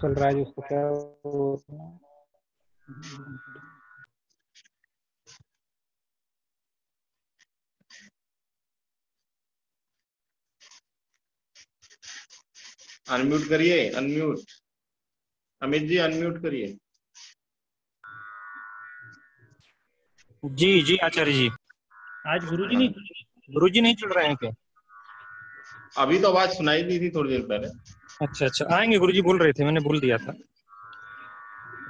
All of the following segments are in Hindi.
चल रहा है जिसको क्या अनम्यूट करिए, अनम्यूट। अमित जी अनम्यूट करिए। जी जी आचार्य जी। आज गुरुजी नहीं चल रहे हैं क्या? अभी तो आवाज सुनाई दी थी थोड़ी देर पहले। अच्छा अच्छा, आएंगे गुरुजी बोल रहे थे, मैंने बोल दिया था।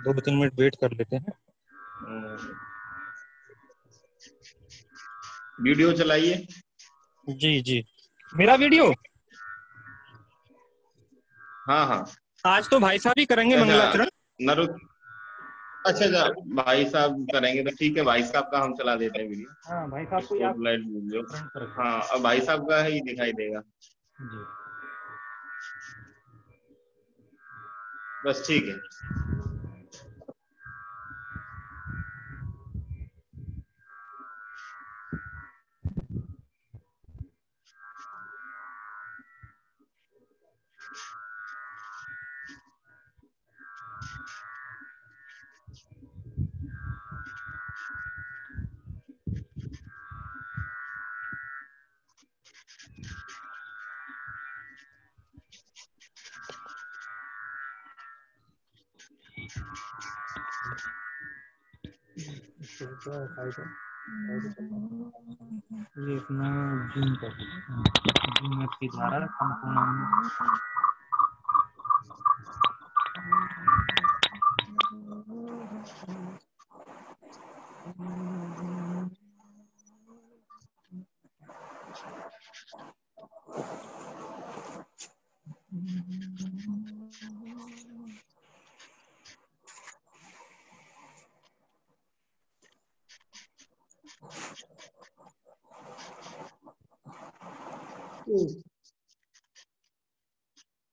2-3 मिनट वेट कर लेते हैं। वीडियो चलाइए। जी जी, मेरा वीडियो हाँ हाँ। आज तो भाई साहब ही करेंगे अच्छा मंगलाचरण। नरु अच्छा अच्छा, भाई साहब करेंगे तो ठीक है, भाई साहब का हम चला देते हैं वीडियो। हाँ भाई साहब को आप स्पॉटलाइट वीडियो। फ्रंट पर रखो। हाँ, अब भाई साहब का ही दिखाई देगा। जी बस ठीक है। ये अपना जूम कर जूम ऐप के द्वारा संपूर्ण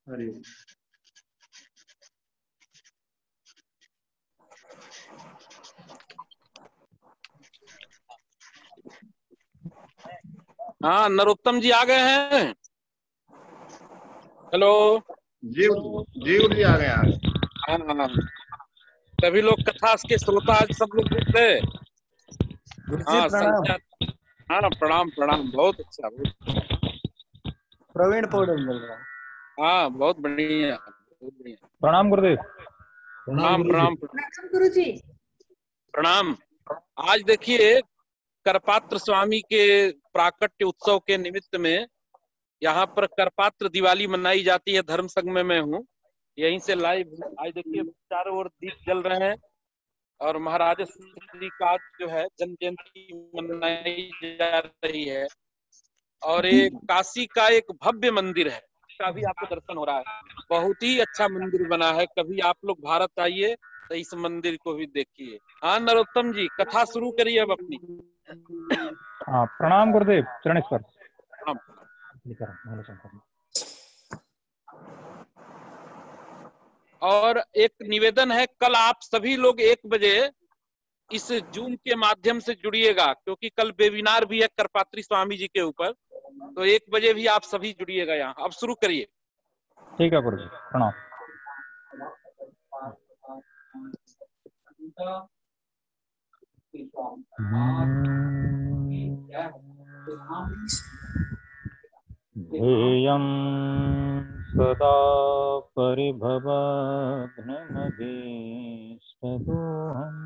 हरिओम। हाँ नरोत्तम जी आ गए हैं। हेलो। जी जी जी, आ गए आ गए। हाँ हाँ, सभी लोग कथा के श्रोता आज सब लोग जुट गए। गुरुजी हाँ प्रणाम। संख्या। हाँ प्रणाम प्रणाम, बहुत अच्छा बहुत। प्रवीण पौडेल बोल रहा हूँ। हाँ बहुत बढ़िया बहुत बढ़िया। प्रणाम गुरुदेव। प्रणाम प्रणाम प्रणाम गुरुजी। प्रणाम। आज देखिए करपात्र स्वामी के प्राकट्य उत्सव के निमित्त में यहाँ पर करपात्र दिवाली मनाई जाती है। धर्म संघ में मैं हूँ, यहीं से लाइव। आज देखिए चारों ओर दीप जल रहे हैं और महाराज श्री का जो है जन्म जयंती मनाई जा रही है। और ये काशी का एक भव्य मंदिर है, इसका भी आपको दर्शन हो रहा है। बहुत ही अच्छा मंदिर बना है, कभी आप लोग भारत आइए तो इस मंदिर को भी देखिए। हाँ नरोत्तम जी कथा शुरू करिए अब अपनी। हाँ प्रणाम गुरुदेव, चरण स्पर्श। हाँ। और एक निवेदन है, कल आप सभी लोग 1 बजे इस जूम के माध्यम से जुड़िएगा, क्योंकि कल वेबिनार भी है करपात्री स्वामी जी के ऊपर। तो 1 बजे भी आप सभी जुड़िएगा यहाँ। अब शुरू करिए। ठीक है गुरुजी, प्रणाम। ध्येयं सदा परिभवघ्नमभीष्टदोहम्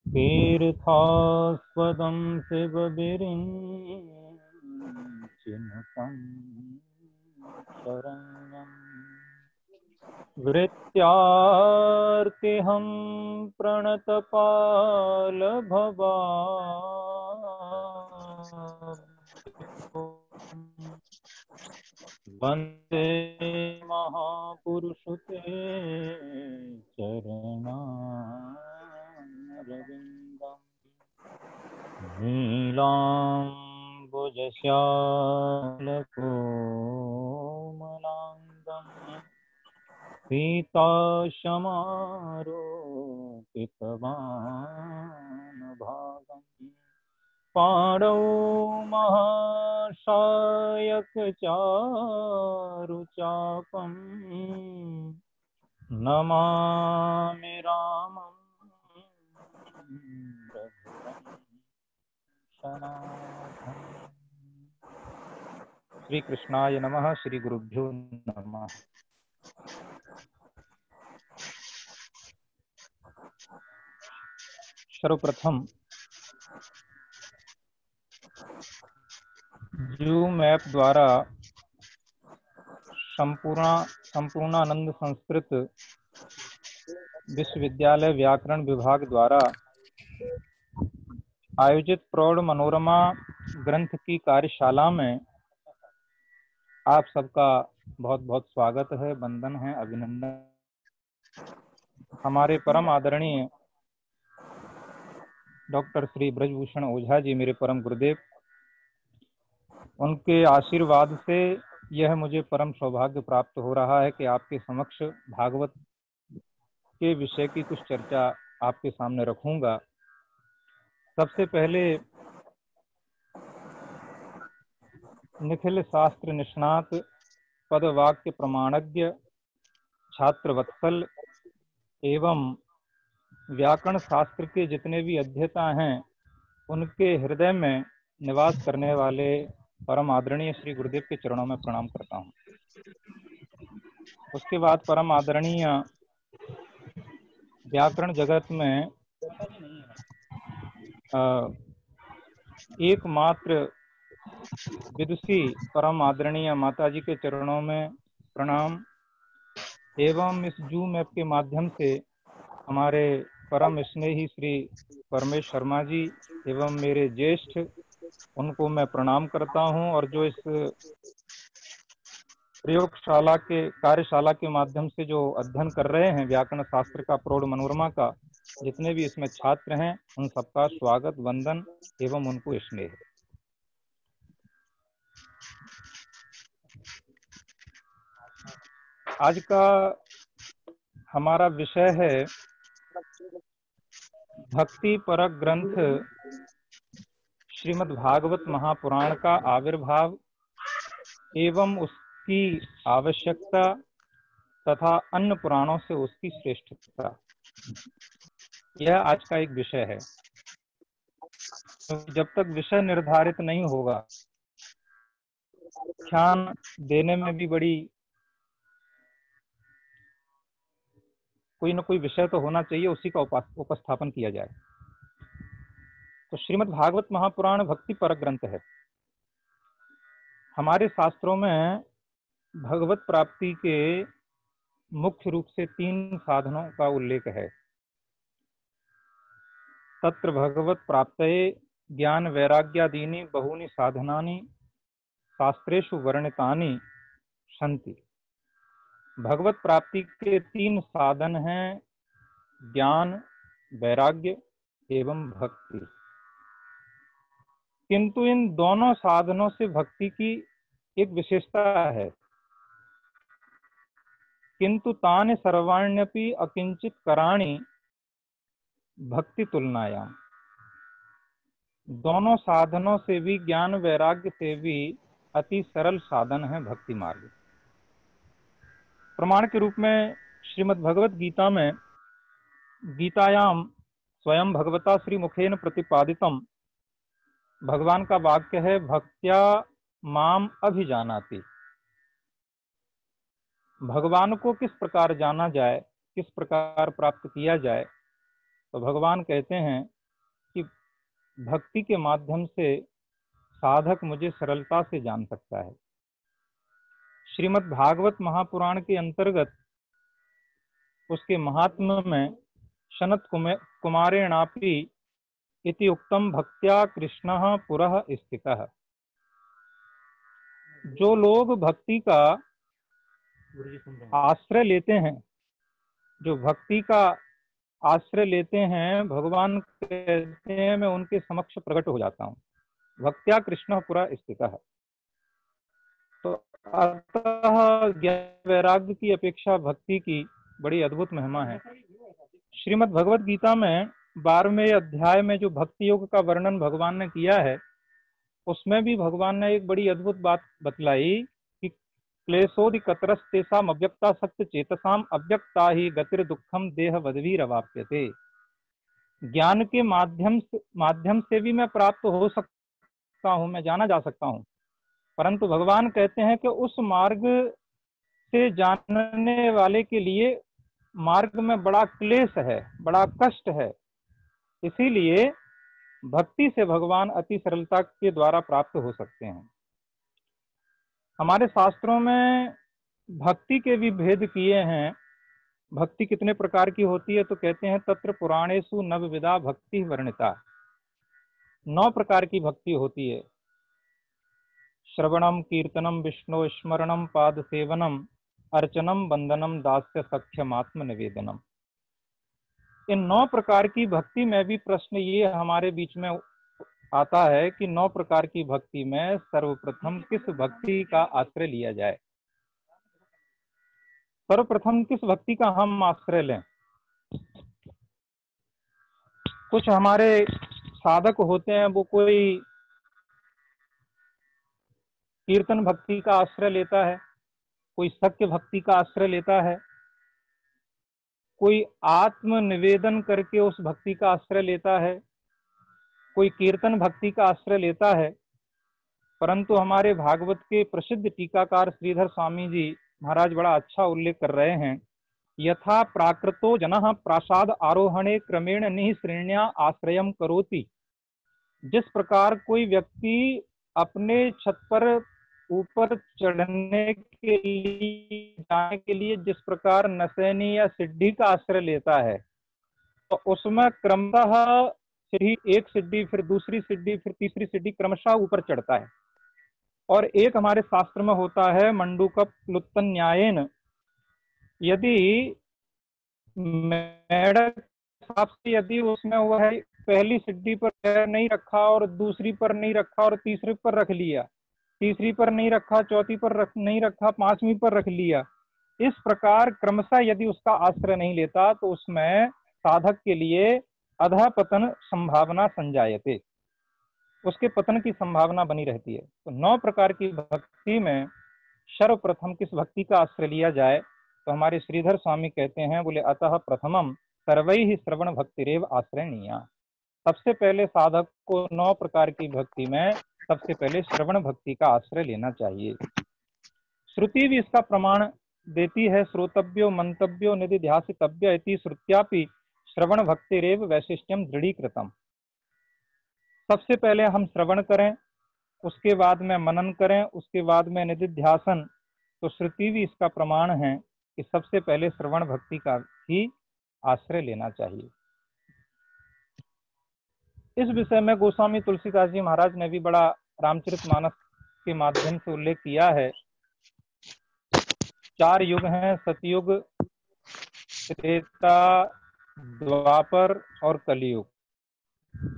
तीर्थास्पदं शिवगिरिञ्चिनुतं शरण्यम् वृत्यार्तिहं प्रणतपालभवा वन्दे महापुरुषते चरणारविन्दम् नीलाम्बुजश्यामलकोमलाङ्गम् पीताशमारोपितवान् पाणौ महाशायकचारुचापम् नमामि रामं रघुवंशनाथम्। श्री कृष्णाय नमः। श्री गुरुभ्यो नमः। सर्वप्रथम जूम ऐप द्वारा संपूर्णानंद संस्कृत विश्वविद्यालय व्याकरण विभाग द्वारा आयोजित प्रौढ़ मनोरमा ग्रंथ की कार्यशाला में आप सबका बहुत बहुत स्वागत है, वंदन है, अभिनंदन। हमारे परम आदरणीय डॉक्टर श्री ब्रजभूषण ओझा जी, मेरे परम गुरुदेव, उनके आशीर्वाद से यह मुझे परम सौभाग्य प्राप्त हो रहा है कि आपके समक्ष भागवत के विषय की कुछ चर्चा आपके सामने रखूंगा। सबसे पहले निखिल शास्त्र निष्णात पद वाक्य प्रमाणज्ञ छात्र वत्सल एवं व्याकरण शास्त्र के जितने भी अध्येता हैं, उनके हृदय में निवास करने वाले परम आदरणीय श्री गुरुदेव के चरणों में प्रणाम करता हूं। उसके बाद परम आदरणीय व्याकरण जगत में एकमात्र विदुषी परम आदरणीय माता जी के चरणों में प्रणाम एवं इस जूम ऐप के माध्यम से हमारे परम स्नेही श्री परमेश शर्मा जी एवं मेरे ज्येष्ठ, उनको मैं प्रणाम करता हूं। और जो इस प्रयोगशाला के कार्यशाला के माध्यम से जो अध्ययन कर रहे हैं व्याकरण शास्त्र का, प्रौढ़ मनोरमा का, जितने भी इसमें छात्र हैं, उन सबका स्वागत, वंदन एवं उनको स्नेह। आज का हमारा विषय है भक्ति परक ग्रंथ श्रीमद् भागवत महापुराण का आविर्भाव एवं उसकी आवश्यकता तथा अन्य पुराणों से उसकी श्रेष्ठता, यह आज का एक विषय है। तो जब तक विषय निर्धारित नहीं होगा, ध्यान देने में भी बड़ी कोई न कोई विषय तो होना चाहिए, उसी का उपस्थापन किया जाए। तो श्रीमद् भागवत महापुराण भक्ति परक ग्रंथ है। हमारे शास्त्रों में भगवत प्राप्ति के मुख्य रूप से 3 साधनों का उल्लेख है। तत्र भगवत प्राप्तये ज्ञान वैराग्यादीनि बहूनि साधनानि शास्त्रेषु वर्णितानि सन्ति। भगवत प्राप्ति के 3 साधन हैं, ज्ञान, वैराग्य एवं भक्ति। किंतु इन दोनों साधनों से भक्ति की एक विशेषता है, किंतु तानि सर्वाण्यपि अकिंचित कराणि भक्ति तुलनायाम। दोनों साधनों से भी, ज्ञान वैराग्य से भी अति सरल साधन है भक्ति मार्ग। प्रमाण के रूप में श्रीमद् भगवत गीता में, गीतायाम स्वयं भगवता श्री मुखेन प्रतिपादितम, भगवान का वाक्य है, भक्त्या माम अभिजानाति। भगवान को किस प्रकार जाना जाए, किस प्रकार प्राप्त किया जाए, तो भगवान कहते हैं कि भक्ति के माध्यम से साधक मुझे सरलता से जान सकता है। श्रीमद् भागवत महापुराण के अंतर्गत उसके महात्म्य में सनत कुमारेणापि इति उक्तम भक्त्या कृष्णः पुरः स्थितः। जो लोग भक्ति का आश्रय लेते हैं, जो भक्ति का आश्रय लेते हैं, भगवान कहते हैं मैं उनके समक्ष प्रकट हो जाता हूँ। भक्त्या कृष्णः पुरः स्थितः। तो अतः ज्ञान वैराग्य की अपेक्षा भक्ति की बड़ी अद्भुत महिमा है। श्रीमद् भगवत गीता में 12वें अध्याय में जो भक्ति योग का वर्णन भगवान ने किया है, उसमें भी भगवान ने एक बड़ी अद्भुत बात बतलाई कि क्लेशोदि कतरस्तेषाम अव्यक्ता सत्य चेतसाम अव्यक्ता ही गतिर दुखम देह वदवीर अवाप्यते। ज्ञान के माध्यम से भी मैं प्राप्त हो सकता हूँ, मैं जाना जा सकता हूँ, परंतु भगवान कहते हैं कि उस मार्ग से जानने वाले के लिए मार्ग में बड़ा क्लेश है, बड़ा कष्ट है। इसीलिए भक्ति से भगवान अति सरलता के द्वारा प्राप्त हो सकते हैं। हमारे शास्त्रों में भक्ति के भी भेद किए हैं। भक्ति कितने प्रकार की होती है तो कहते हैं तत्र पुराणेषु नवविधा भक्ति वर्णिता। 9 प्रकार की भक्ति होती है। श्रवणम कीर्तनम विष्णु स्मरणम पाद सेवनम अर्चनम वंदनम दास्य सख्यमात्म निवेदनम। इन 9 प्रकार की भक्ति में भी प्रश्न ये हमारे बीच में आता है कि 9 प्रकार की भक्ति में सर्वप्रथम किस भक्ति का आश्रय लिया जाए। सर्वप्रथम किस भक्ति का हम आश्रय लें। कुछ हमारे साधक होते हैं, वो कोई कीर्तन भक्ति का आश्रय लेता है, कोई सत्य भक्ति का आश्रय लेता है, कोई आत्म निवेदन करके उस भक्ति का आश्रय लेता है, कोई कीर्तन भक्ति का आश्रय लेता है। परंतु हमारे भागवत के प्रसिद्ध टीकाकार श्रीधर स्वामी जी महाराज बड़ा अच्छा उल्लेख कर रहे हैं। यथा प्राकृतो जनः प्रासाद आरोहणे क्रमेण निःसृण्या आश्रयम करोति। जिस प्रकार कोई व्यक्ति अपने छत पर ऊपर चढ़ने के लिए जाने के लिए जिस प्रकार नसैनी या सिद्धि का आश्रय लेता है, तो उसमें क्रमतः सीढ़ी, एक सीढ़ी, फिर दूसरी सीढ़ी, फिर तीसरी सीढ़ी, क्रमशः ऊपर चढ़ता है। और एक हमारे शास्त्र में होता है मंडूकप प्लुत्तन न्यायेन। यदि मेढक हिसाब से यदि उसमें वो है पहली सीढ़ी पर पैर नहीं रखा और दूसरी पर नहीं रखा और तीसरी पर रख लिया, तीसरी पर नहीं रखा, चौथी पर नहीं रखा, 5वीं पर रख लिया, इस प्रकार क्रमशः यदि उसका आश्रय नहीं लेता तो उसमें साधक के लिए अधःपतन संभावना संजायते, उसके पतन की संभावना बनी रहती है। तो 9 प्रकार की भक्ति में सर्वप्रथम किस भक्ति का आश्रय लिया जाए तो हमारे श्रीधर स्वामी कहते हैं, बोले अतः प्रथमम सर्वैः श्रवण भक्तिरेव आश्रयणीया। सबसे पहले साधक को 9 प्रकार की भक्ति में सबसे पहले श्रवण भक्ति का आश्रय लेना चाहिए। श्रुति भी इसका प्रमाण देती है। श्रोतव्यो मंतव्यो निधिध्यासितव्य इति श्रुत्यापि श्रवण भक्तिरेव वैशिष्ट्यम दृढ़ीकृतम। सबसे पहले हम श्रवण करें, उसके बाद में मनन करें, उसके बाद में निधिध्यासन। तो श्रुति भी इसका प्रमाण है कि सबसे पहले श्रवण भक्ति का ही आश्रय लेना चाहिए। इस विषय में गोस्वामी तुलसीदास जी महाराज ने भी बड़ा रामचरितमानस के माध्यम से उल्लेख किया है। 4 युग हैं, सतयुग, त्रेता, द्वापर और कलयुग।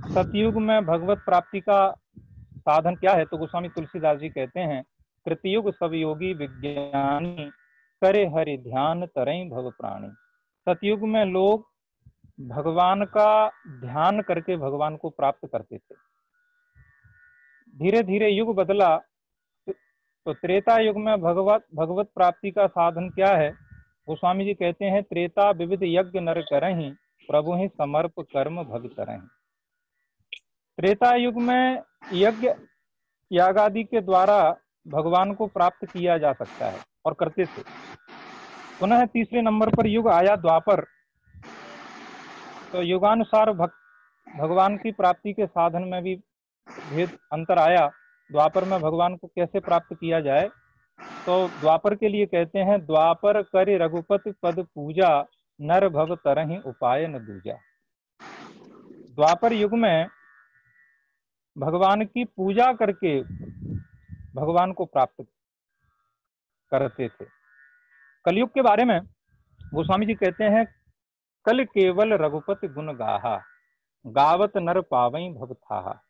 सतयुग में भगवत प्राप्ति का साधन क्या है तो गोस्वामी तुलसीदास जी कहते हैं, कृतयुग सब योगी विज्ञानी करे हरि ध्यान तरई भव प्राणी। सतयुग में लोग भगवान का ध्यान करके भगवान को प्राप्त करते थे। धीरे धीरे युग बदला तो त्रेता युग में भगवत प्राप्ति का साधन क्या है। गोस्वामी जी कहते हैं, त्रेता विविध यज्ञ नर करहि प्रभु ही समर्प कर्म भग तरहि। त्रेता युग में यज्ञ यागादि के द्वारा भगवान को प्राप्त किया जा सकता है और करते थे। पुनः तीसरे नंबर पर युग आया द्वापर। तो युगानुसार भगवान की प्राप्ति के साधन में भी भेद अंतर आया। द्वापर में भगवान को कैसे प्राप्त किया जाए तो द्वापर के लिए कहते हैं, द्वापर करे रघुपति पद पूजा नर भव तरहि उपाय न दूजा। द्वापर युग में भगवान की पूजा करके भगवान को प्राप्त करते थे। कलयुग के बारे में गोस्वामी जी कहते हैं, कल केवल रघुपति गुण गाहा गावत नर पावई भव थाहा।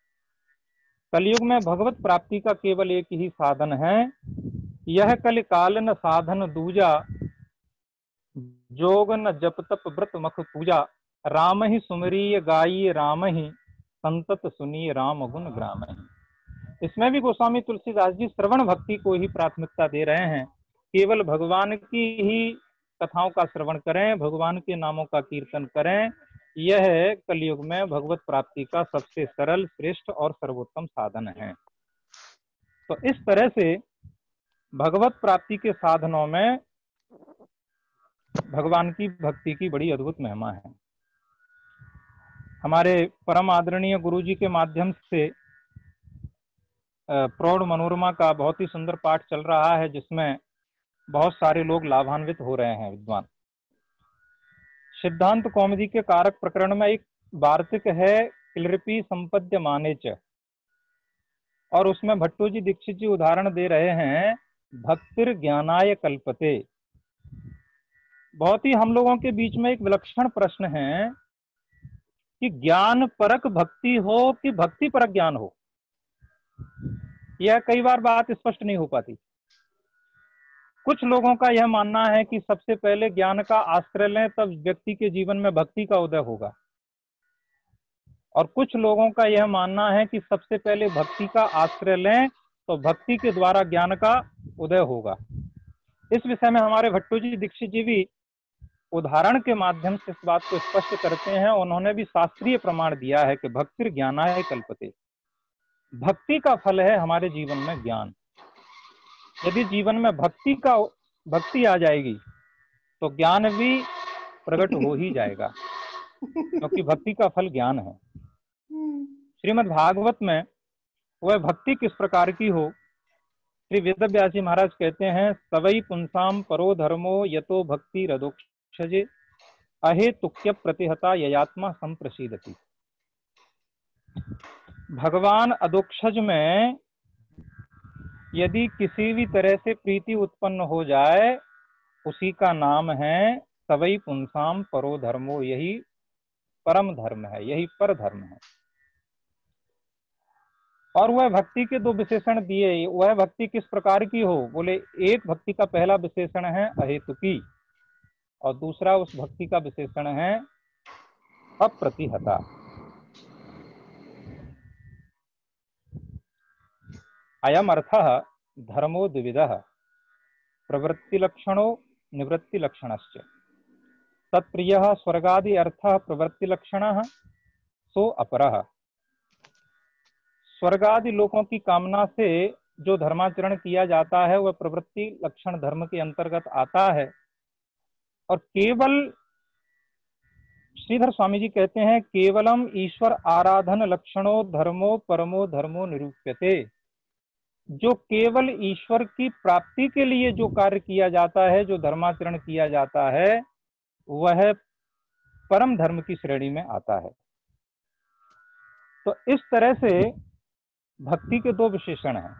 कलयुग में भगवत प्राप्ति का केवल एक ही साधन है, यह कल काल न साधन दूजा जोग न जप तप व्रत मख पूजा राम ही सुमरीय गाई राम ही संतत सुनिए राम गुण ग्राम ही। इसमें भी गोस्वामी तुलसीदास जी श्रवण भक्ति को ही प्राथमिकता दे रहे हैं केवल भगवान की ही कथाओं का श्रवण करें, भगवान के नामों का कीर्तन करें। यह कलयुग में भगवत प्राप्ति का सबसे सरल, श्रेष्ठ और सर्वोत्तम साधन है। तो इस तरह से भगवत प्राप्ति के साधनों में भगवान की भक्ति की बड़ी अद्भुत महिमा है। हमारे परम आदरणीय गुरु जी के माध्यम से प्रौढ़ मनोरमा का बहुत ही सुंदर पाठ चल रहा है, जिसमें बहुत सारे लोग लाभान्वित हो रहे हैं। विद्वान सिद्धांत कौमुदी के कारक प्रकरण में एक वार्तिक है, किलृपी संपद्य मानेच, और उसमें भट्टू जी दीक्षित जी उदाहरण दे रहे हैं, भक्तिर ज्ञानाय कल्पते। बहुत ही हम लोगों के बीच में एक विलक्षण प्रश्न है कि ज्ञान परक भक्ति हो कि भक्ति परक ज्ञान हो। यह कई बार बात स्पष्ट नहीं हो पाती। कुछ लोगों का यह मानना है कि सबसे पहले ज्ञान का आश्रय लें, तब व्यक्ति के जीवन में भक्ति का उदय होगा, और कुछ लोगों का यह मानना है कि सबसे पहले भक्ति का आश्रय लें तो भक्ति के द्वारा ज्ञान का उदय होगा। इस विषय में हमारे भट्टू जी दीक्षित जी भी उदाहरण के माध्यम से इस बात को स्पष्ट करते हैं। उन्होंने भी शास्त्रीय प्रमाण दिया है कि भक्तिर ज्ञानाय कल्पते, भक्ति का फल है हमारे जीवन में ज्ञान। यदि जीवन में भक्ति आ जाएगी तो ज्ञान भी प्रकट हो ही जाएगा, क्योंकि भक्ति का फल ज्ञान है। श्रीमद् भागवत में वह भक्ति किस प्रकार की हो, श्री वेदव्यास जी महाराज कहते हैं, सवै पुंसाम परो धर्मो यतो भक्ति रदोक्षजे अहेतुक्य प्रतिहता ययात्मा संप्रसीदति। भगवान अदोक्षज में यदि किसी भी तरह से प्रीति उत्पन्न हो जाए, उसी का नाम है सवै पुंसाम परो धर्मो। यही परम धर्म है, यही पर धर्म है। और वह भक्ति के दो विशेषण दिए। वह भक्ति किस प्रकार की हो, बोले एक भक्ति का पहला विशेषण है अहेतुकी, और दूसरा उस भक्ति का विशेषण है अप्रतिहता। अयम अर्थः धर्मो द्विविधः, प्रवृत्ति लक्षणो निवृत्ति लक्षणश्च। तत्प्रियः स्वर्गादि अर्थः प्रवृत्ति लक्षणः सो अपरः। स्वर्गादि लोकों की कामना से जो धर्माचरण किया जाता है वह प्रवृत्ति लक्षण धर्म के अंतर्गत आता है। और केवल श्रीधर स्वामी जी कहते हैं, केवलम ईश्वर आराधन लक्षणो धर्मो परमो धर्मो निरूप्यते। जो केवल ईश्वर की प्राप्ति के लिए जो कार्य किया जाता है, जो धर्माचरण किया जाता है, वह परम धर्म की श्रेणी में आता है। तो इस तरह से भक्ति के दो विशेषण हैं।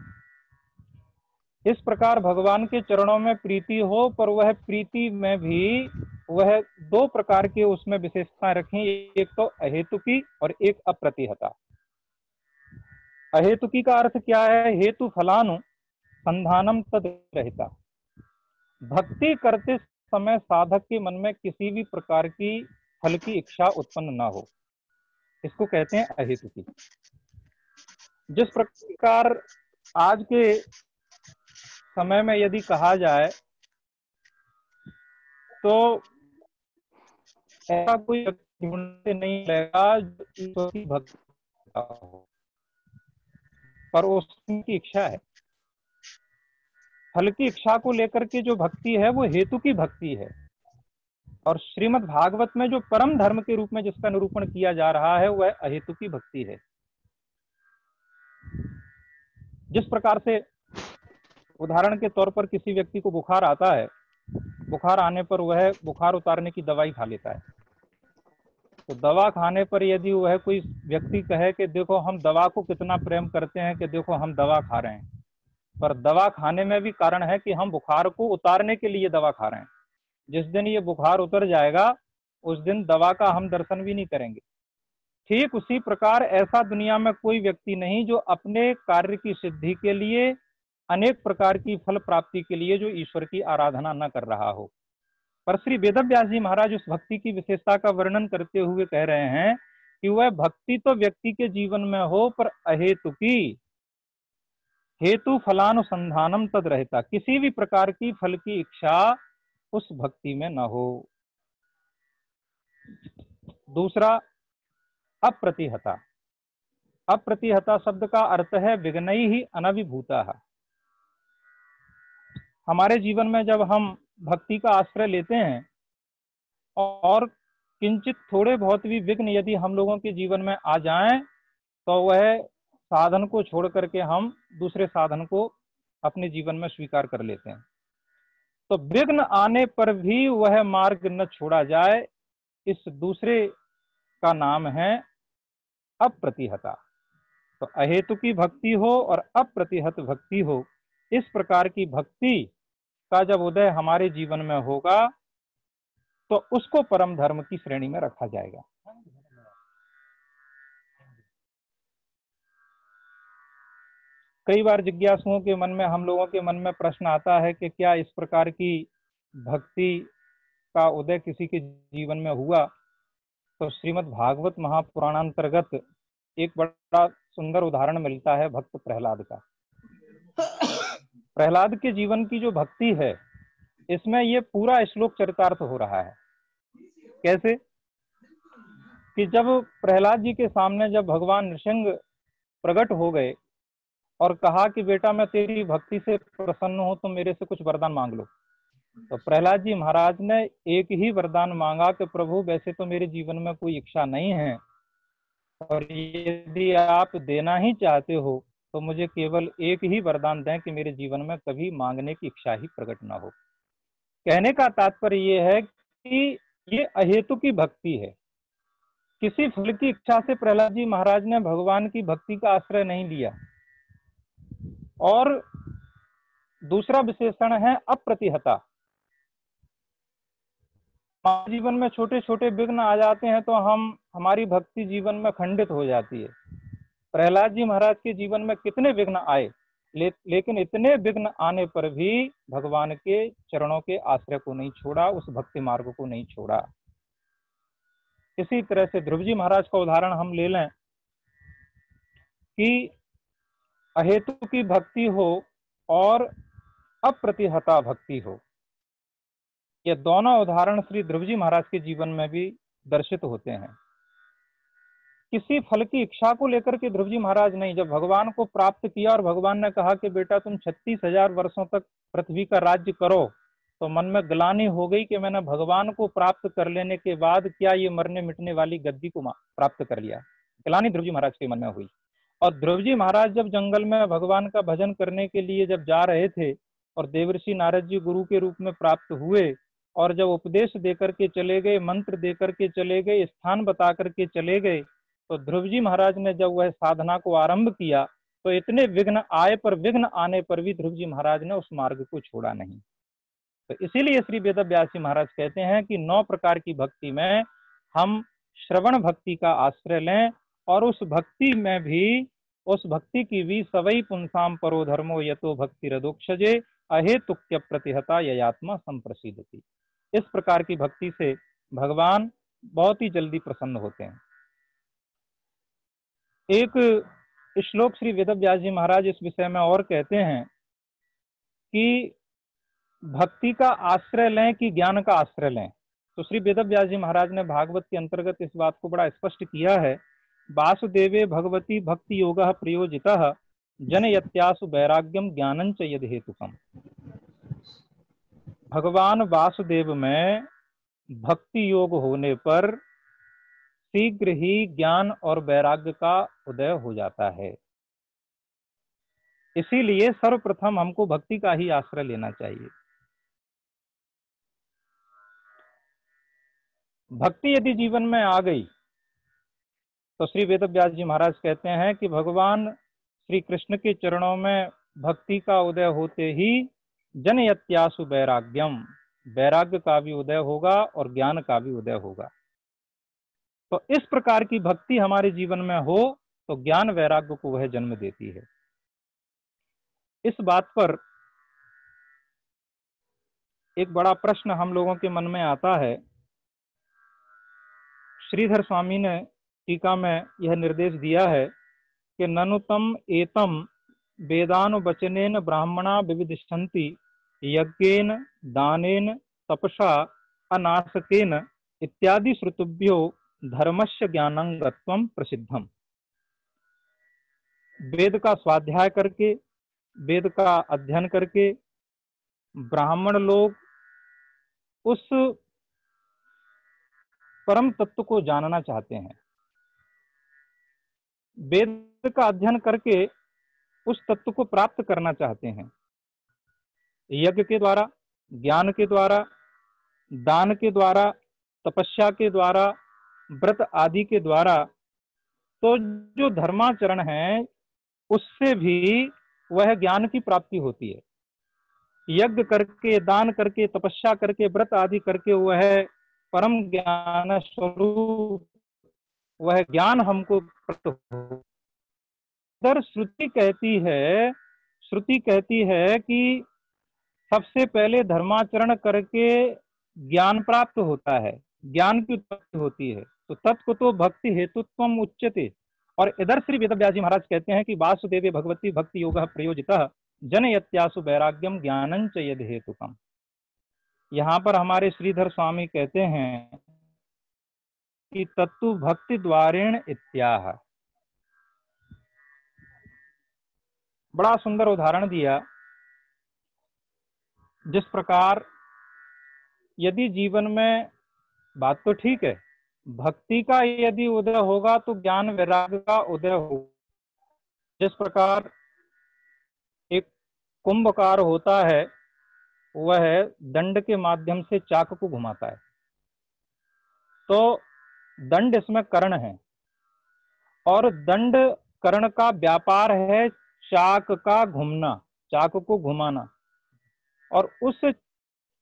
इस प्रकार भगवान के चरणों में प्रीति हो, पर वह प्रीति में भी वह दो प्रकार के उसमें विशेषताएं रखी, एक तो अहेतुकी और एक अप्रतिहता। अहेतुकी का अर्थ क्या है, हेतु फलानु संधानम तद रहता। भक्ति करते समय साधक के मन में किसी भी प्रकार की फल की इच्छा उत्पन्न ना हो, इसको कहते हैं अहेतुकी। जिस प्रकार आज के समय में यदि कहा जाए तो ऐसा कोई ढूंढते नहीं लगेगा जो ईश्वर की भक्ति हो, पर उसकी इच्छा है। फल की इच्छा को लेकर के जो भक्ति है वो हेतु की भक्ति है। और श्रीमद् भागवत में जो परम धर्म के रूप में जिसका निरूपण किया जा रहा है वह अहेतु की भक्ति है। जिस प्रकार से उदाहरण के तौर पर किसी व्यक्ति को बुखार आता है, बुखार आने पर वह बुखार उतारने की दवाई खा लेता है। तो दवा खाने पर यदि वह कोई व्यक्ति कहे कि देखो हम दवा को कितना प्रेम करते हैं, कि देखो हम दवा खा रहे हैं, पर दवा खाने में भी कारण है कि हम बुखार को उतारने के लिए दवा खा रहे हैं। जिस दिन ये बुखार उतर जाएगा उस दिन दवा का हम दर्शन भी नहीं करेंगे। ठीक उसी प्रकार ऐसा दुनिया में कोई व्यक्ति नहीं जो अपने कार्य की सिद्धि के लिए, अनेक प्रकार की फल प्राप्ति के लिए जो ईश्वर की आराधना न कर रहा हो। पर श्री वेदव्यास जी महाराज उस भक्ति की विशेषता का वर्णन करते हुए कह रहे हैं कि वह भक्ति तो व्यक्ति के जीवन में हो पर अहेतुकी, हेतु फलानुसंधानम तद रहता, किसी भी प्रकार की फल की इच्छा उस भक्ति में न हो। दूसरा, अप्रतिहता। अप्रतिहता शब्द का अर्थ है विघ्नैः ही अनभिभूता। हमारे जीवन में जब हम भक्ति का आश्रय लेते हैं और किंचित थोड़े बहुत भी विघ्न यदि हम लोगों के जीवन में आ जाएं, तो वह साधन को छोड़ करके हम दूसरे साधन को अपने जीवन में स्वीकार कर लेते हैं। तो विघ्न आने पर भी वह मार्ग न छोड़ा जाए, इस दूसरे का नाम है अप्रतिहता। तो अहेतु की भक्ति हो और अप्रतिहत भक्ति हो, इस प्रकार की भक्ति का जब उदय हमारे जीवन में होगा तो उसको परम धर्म की श्रेणी में रखा जाएगा। कई बार जिज्ञासुओं के मन में, हम लोगों के मन में प्रश्न आता है कि क्या इस प्रकार की भक्ति का उदय किसी के जीवन में हुआ? तो श्रीमद् भागवत महापुराणांतर्गत एक बड़ा सुंदर उदाहरण मिलता है भक्त प्रहलाद का। प्रहलाद के जीवन की जो भक्ति है, इसमें ये पूरा श्लोक चरितार्थ हो रहा है। कैसे कि जब प्रहलाद जी के सामने जब भगवान नृसिंह प्रकट हो गए और कहा कि बेटा मैं तेरी भक्ति से प्रसन्न हूं, तो मेरे से कुछ वरदान मांग लो। तो प्रहलाद जी महाराज ने एक ही वरदान मांगा कि प्रभु वैसे तो मेरे जीवन में कोई इच्छा नहीं है, और यदि आप देना ही चाहते हो तो मुझे केवल एक ही वरदान दें कि मेरे जीवन में कभी मांगने की इच्छा ही प्रकट ना हो। कहने का तात्पर्य ये है कि ये अहेतु की भक्ति है। किसी फल की इच्छा से प्रहलाद जी महाराज ने भगवान की भक्ति का आश्रय नहीं लिया। और दूसरा विशेषण है अप्रतिहता। हमारे जीवन में छोटे छोटे विघ्न आ जाते हैं तो हमारी भक्ति जीवन में खंडित हो जाती है। प्रहलाद जी महाराज के जीवन में कितने विघ्न आए, लेकिन इतने विघ्न आने पर भी भगवान के चरणों के आश्रय को नहीं छोड़ा, उस भक्ति मार्ग को नहीं छोड़ा। इसी तरह से ध्रुव जी महाराज का उदाहरण हम ले लें कि अहेतु की भक्ति हो और अप्रतिहता भक्ति हो, ये दोनों उदाहरण श्री ध्रुव जी महाराज के जीवन में भी दर्शित होते हैं। किसी फल की इच्छा को लेकर के ध्रुव जी महाराज नहीं, जब भगवान को प्राप्त किया और भगवान ने कहा कि बेटा तुम 36,000 वर्षों तक पृथ्वी का राज्य करो, तो मन में ग्लानि हो गई कि मैंने भगवान को प्राप्त कर लेने के बाद क्या ये मरने मिटने वाली गद्दी को प्राप्त कर लिया। ग्लानि ध्रुव जी महाराज के मन में हुई। और ध्रुव जी महाराज जब जंगल में भगवान का भजन करने के लिए जब जा रहे थे और देवर्षि नारद जी गुरु के रूप में प्राप्त हुए और जब उपदेश देकर के चले गए, मंत्र देकर के चले गए, स्थान बता करके चले गए, तो ध्रुव जी महाराज ने जब वह साधना को आरंभ किया तो इतने विघ्न आए, पर विघ्न आने पर भी ध्रुव जी महाराज ने उस मार्ग को छोड़ा नहीं। तो इसीलिए श्री वेद व्यास जी महाराज कहते हैं कि 9 प्रकार की भक्ति में हम श्रवण भक्ति का आश्रय लें, और उस भक्ति में भी, उस भक्ति की भी सवई पुंसाम परो धर्मो यतो भक्ति रदोक्षजे अहेतुक्य प्रतिहता ययात्मा संप्रसिद्धति। इस प्रकार की भक्ति से भगवान बहुत ही जल्दी प्रसन्न होते हैं। एक श्लोक श्री वेद व्यास जी महाराज इस विषय में और कहते हैं कि भक्ति का आश्रय लें कि ज्ञान का आश्रय लें। तो श्री वेद व्यास जी महाराज ने भागवत के अंतर्गत इस बात को बड़ा स्पष्ट किया है। वासुदेवे भगवती भक्ति योगः प्रयोजितः जनयत्यासु वैराग्यम ज्ञानं च यद हेतुकम्। भगवान वासुदेव में भक्ति योग होने पर शीघ्र ही ज्ञान और वैराग्य का उदय हो जाता है। इसीलिए सर्वप्रथम हमको भक्ति का ही आश्रय लेना चाहिए। भक्ति यदि जीवन में आ गई तो श्री वेद व्यास जी महाराज कहते हैं कि भगवान श्री कृष्ण के चरणों में भक्ति का उदय होते ही जनयत्यासु वैराग्यम, वैराग्य का भी उदय होगा और ज्ञान का भी उदय होगा। तो इस प्रकार की भक्ति हमारे जीवन में हो तो ज्ञान वैराग्य को वह जन्म देती है। इस बात पर एक बड़ा प्रश्न हम लोगों के मन में आता है। श्रीधर स्वामी ने टीका में यह निर्देश दिया है कि ननुतम एतम वेदानुवचनेन ब्राह्मणा विविदिशन्ति यज्ञेन दानेन तपसा अनासकेन इत्यादि श्रुतिभ्यो धर्मस्य ज्ञानांगत्वं प्रसिद्धम। वेद का स्वाध्याय करके, वेद का अध्ययन करके ब्राह्मण लोग उस परम तत्व को जानना चाहते हैं। वेद का अध्ययन करके उस तत्व को प्राप्त करना चाहते हैं। यज्ञ के द्वारा, ज्ञान के द्वारा, दान के द्वारा, तपस्या के द्वारा, व्रत आदि के द्वारा, तो जो धर्माचरण है उससे भी वह ज्ञान की प्राप्ति होती है। यज्ञ करके, दान करके, तपस्या करके, व्रत आदि करके वह परम ज्ञान स्वरूप वह ज्ञान हमको प्राप्त हो। इधर श्रुति कहती है कि सबसे पहले धर्माचरण करके ज्ञान प्राप्त होता है, ज्ञान की उत्पत्ति होती है। तो तत्व तो भक्ति हेतुत्वम उच्यते। और इधर श्री वेदव्यास जी महाराज कहते हैं कि वासुदेवे भगवती भक्ति योगः प्रयोजितः जनयत्यासु वैराग्यम ज्ञानं च यद हेतुकम। यहाँ पर हमारे श्रीधर स्वामी कहते हैं कि तत्तु भक्ति द्वारेण इत्याह। बड़ा सुंदर उदाहरण दिया। जिस प्रकार यदि जीवन में, बात तो ठीक है, भक्ति का यदि उदय होगा तो ज्ञान वैराग्य का उदय होगा। जिस प्रकार एक कुंभकार होता है, वह दंड के माध्यम से चाक को घुमाता है, तो दंड इसमें कर्ण है और दंड कर्ण का व्यापार है चाक का घूमना, चाक को घुमाना। और उस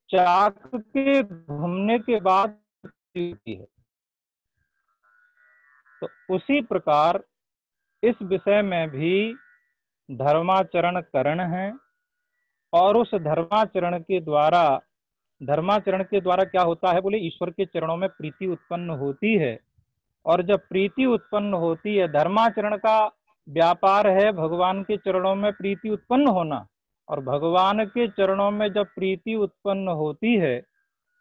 चाक के घूमने के बाद है। तो उसी प्रकार इस विषय में भी धर्माचरण करण है और उस धर्माचरण के द्वारा क्या होता है बोले, ईश्वर के चरणों में प्रीति उत्पन्न होती है। और जब प्रीति उत्पन्न होती है, धर्माचरण का व्यापार है भगवान के चरणों में प्रीति उत्पन्न होना, और भगवान के चरणों में जब प्रीति उत्पन्न होती है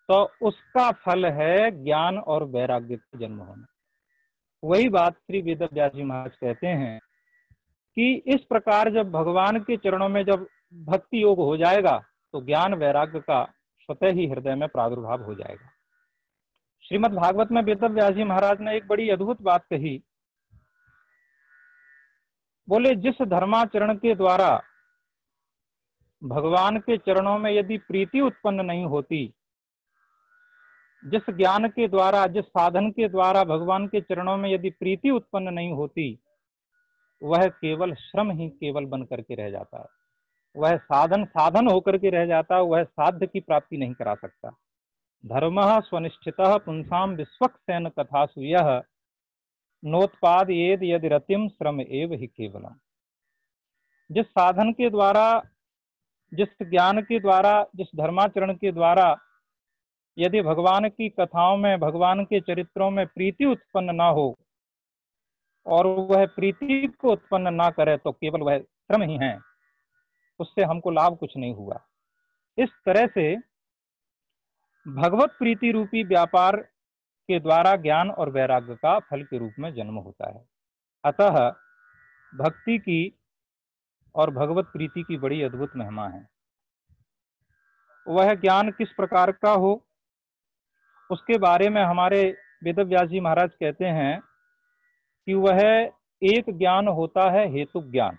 तो उसका फल है ज्ञान और वैराग्य का जन्म होना। वही बात श्री वेदव्यास जी महाराज कहते हैं कि इस प्रकार जब भगवान के चरणों में जब भक्ति योग हो जाएगा तो ज्ञान वैराग्य का स्वतः ही हृदय में प्रादुर्भाव हो जाएगा। श्रीमद् भागवत में वेदव्यास जी महाराज ने एक बड़ी अद्भुत बात कही। बोले, जिस धर्माचरण के द्वारा भगवान के चरणों में यदि प्रीति उत्पन्न नहीं होती, जिस ज्ञान के द्वारा, जिस साधन के द्वारा भगवान के चरणों में यदि प्रीति उत्पन्न नहीं होती, वह केवल श्रम ही केवल बन करके रह जाता है। वह साधन होकर के रह जाता है, वह साध्य की प्राप्ति नहीं करा सकता। धर्मः स्वनिष्ठितः पुंसाम विश्वक्सेन कथासु यः नोत्पादयेद यदि रतिम श्रम एव ही केवलम। जिस साधन के द्वारा, जिस ज्ञान के द्वारा, जिस धर्माचरण के द्वारा यदि भगवान की कथाओं में, भगवान के चरित्रों में प्रीति उत्पन्न ना हो और वह प्रीति को उत्पन्न ना करे, तो केवल वह श्रम ही है, उससे हमको लाभ कुछ नहीं हुआ। इस तरह से भगवत प्रीति रूपी व्यापार के द्वारा ज्ञान और वैराग्य का फल के रूप में जन्म होता है। अतः भक्ति की और भगवत प्रीति की बड़ी अद्भुत महिमा है। वह ज्ञान किस प्रकार का हो, उसके बारे में हमारे वेदव्यास जी महाराज कहते हैं कि वह एक ज्ञान होता है हेतु ज्ञान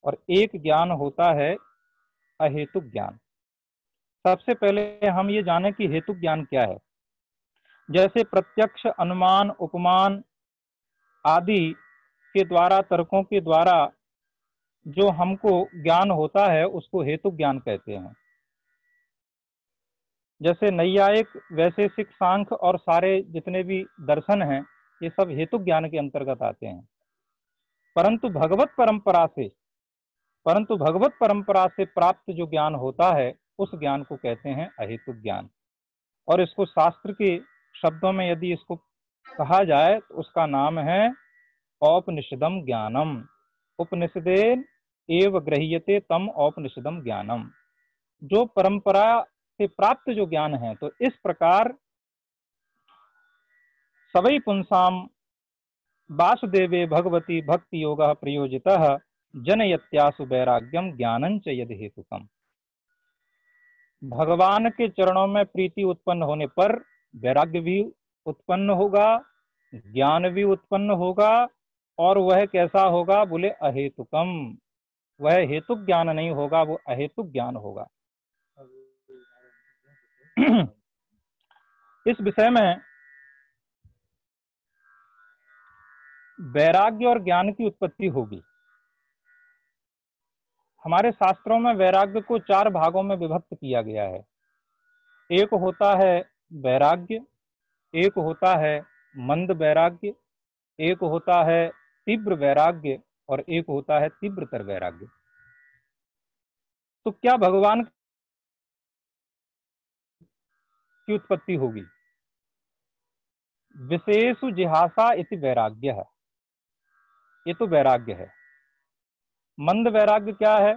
और एक ज्ञान होता है अहेतुक ज्ञान। सबसे पहले हम ये जानें कि हेतु ज्ञान क्या है। जैसे प्रत्यक्ष, अनुमान, उपमान आदि के द्वारा, तर्कों के द्वारा जो हमको ज्ञान होता है उसको हेतु ज्ञान कहते हैं। जैसे नैयायिक, वैशेषिक, सांख्य और सारे जितने भी दर्शन हैं, ये सब हेतु ज्ञान के अंतर्गत आते हैं। परंतु भगवत परंपरा से प्राप्त जो ज्ञान होता है उस ज्ञान को कहते हैं अहेतुक ज्ञान। और इसको शास्त्र के शब्दों में यदि इसको कहा जाए तो उसका नाम है औपनिषदम ज्ञानम। उपनिषदेन एव गृह्यते तम औपनिषदम ज्ञानम। जो परंपरा से प्राप्त जो ज्ञान है, तो इस प्रकार सवै पुंसाम वासुदेवे भगवती भक्ति योगः प्रयोजितः जनयत्यासु वैराग्यम ज्ञानं च यद हेतुकम। भगवान के चरणों में प्रीति उत्पन्न होने पर वैराग्य भी उत्पन्न होगा, ज्ञान भी उत्पन्न होगा, और वह कैसा होगा? बोले अहेतुकम। वह हेतुक ज्ञान नहीं होगा, वो अहेतुक ज्ञान होगा। इस विषय में वैराग्य और ज्ञान की उत्पत्ति होगी। हमारे शास्त्रों में वैराग्य को 4 भागों में विभक्त किया गया है। एक होता है वैराग्य, एक होता है मंद वैराग्य, एक होता है तीव्र वैराग्य, और एक होता है तीव्रतर वैराग्य। तो क्या भगवान की उत्पत्ति होगी? विशेषु जिहासा इति वैराग्य है, ये तो वैराग्य है। मंद वैराग्य क्या है?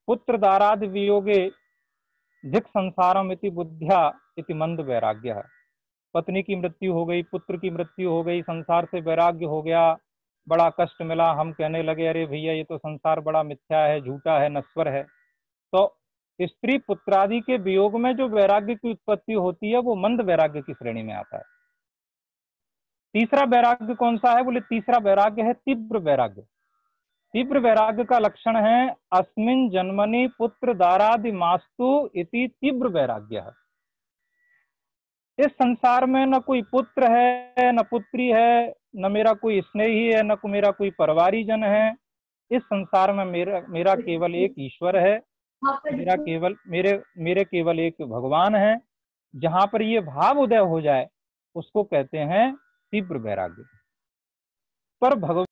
पुत्र दारादि वियोगे धिक संसारम इति बुद्ध्या इति मंद वैराग्य है। पत्नी की मृत्यु हो गई, पुत्र की मृत्यु हो गई, संसार से वैराग्य हो गया, बड़ा कष्ट मिला, हम कहने लगे अरे भैया ये तो संसार बड़ा मिथ्या है, झूठा है, नश्वर है। तो स्त्री पुत्रादि के वियोग में जो वैराग्य की उत्पत्ति होती है वो मंद वैराग्य की श्रेणी में आता है। तीसरा वैराग्य कौन सा है? बोले तीसरा वैराग्य है तीव्र वैराग्य। तीव्र वैराग्य का लक्षण है अस्मिन जन्मनि पुत्र दारादि मास्तु इति तीव्र वैराग्य है। इस संसार में न कोई पुत्र है, न पुत्री है, न मेरा कोई स्नेही है, न मेरा कोई परिवारी जन है। इस संसार में मेरा केवल एक ईश्वर है, मेरे केवल एक भगवान है। जहां पर ये भाव उदय हो जाए उसको कहते हैं तीव्र वैराग्य। पर भगवान